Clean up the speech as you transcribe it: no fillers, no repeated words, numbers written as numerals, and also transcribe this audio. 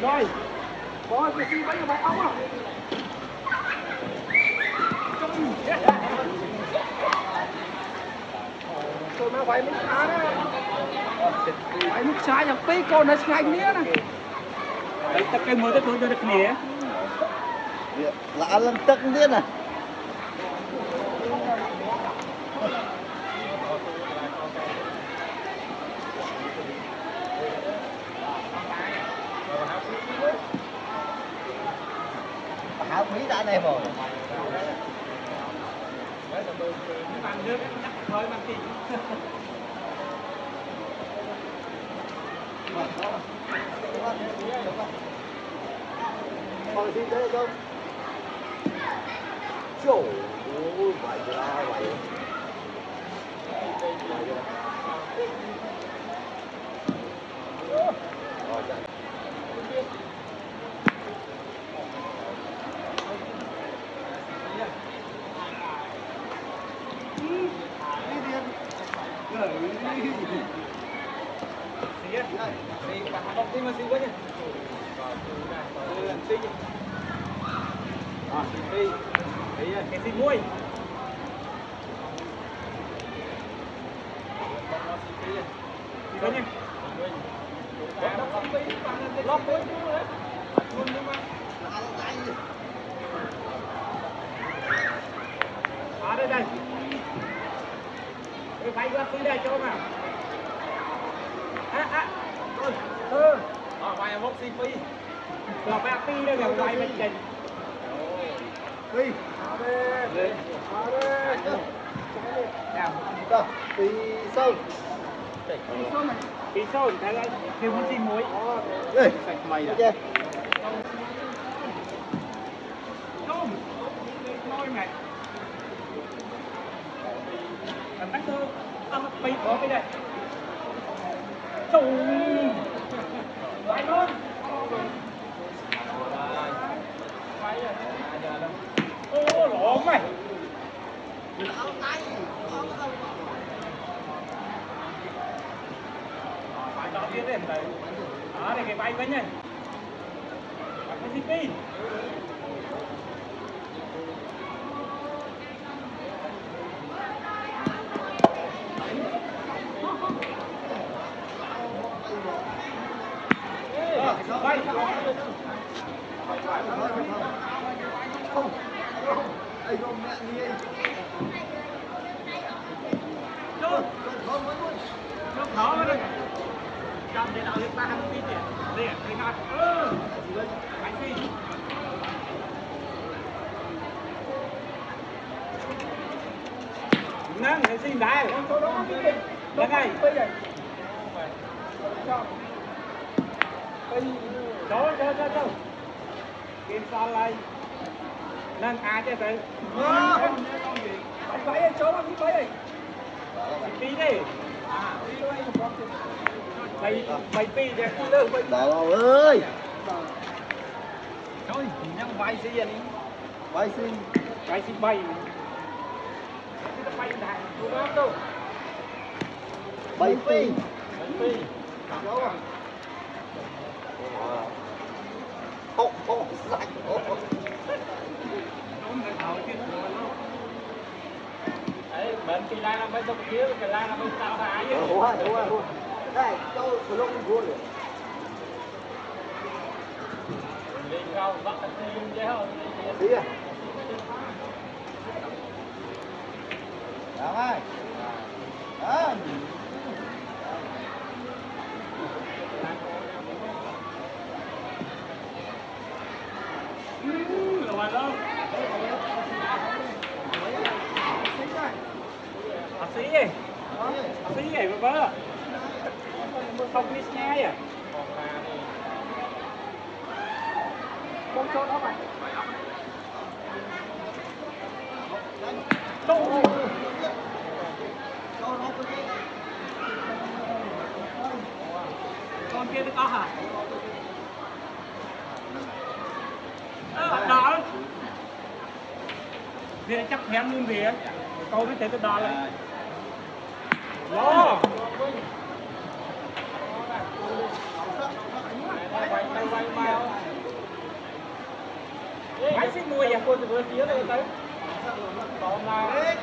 Rồi. Bôi cái gì vậy mày ông à? Tôi mà phải mức xá đó. Phải mức xá chẳng phí con nó ngay nghĩa nè. Đấy tất cái mới tôi được nghĩa. Là lần tất nhiên à. Hảo Mỹ đã này rồi. Bằng nước chắc thôi bằng gì. Còn gì thế không? Trời ơi, vậy ra vậy. Cái gì muối? Gì đó nhỉ? Lót muối đấy. Đây đây. Cái phải qua tí đây cho mà. Rồi. Vài một xí phi. Là ba phi đây là vài mình trình. Phi. Đây. Đó, phi sâu. Phi sâu thì thấy là thêm một tí muối. Đây, sạch mày à. Tôm. Nói mày. Anh thơ ăn phi có cái này. Trùng. Phải luôn. Ô lộn mày. Phải đó biết đấy thầy. Đó đây cái bay với nhỉ. Cái gì phi? Bay. Không. Ai không mẹ đi. Nó khó quá đây. Chọn để nào được 30 pin tiền. Đây, cái ngọt. Bánh phi. Nâng, cái xin đáy. Nâng ngay. Đâu. Kim sao lại. Nâng ai chứ tự. Bánh bẫy anh chỗ bánh bẫy này. Phi đi. Bày phi để phi đâu. Đạo ơi. Thôi, nhang vai gì vậy? Vai xin. Vai xin bay. Bay đại, đúng không đâu? Bay phi. Phi. Đâu à? Ô, sạch. Đấy, bên kỳ lai làm mấy tông chiếu, kỳ lai làm mấy sao hả? Đúng rồi. Đây, đâu có lúc vui rồi. Lên cao, bắt cái xe luôn chứ không? Đi à? Đó ơi. Đó. Rồi đó. Học sĩ gì? Học sĩ gì mà bớ? Không biết ngay à? Con cho nó mày. Đâu? Con kia có hả? Đó. Vì chắc hẹn luôn vì câu biết thế tôi đo lại. Đó. Quay xích mùi à? Cô sẽ vừa chia rồi tới. Còn là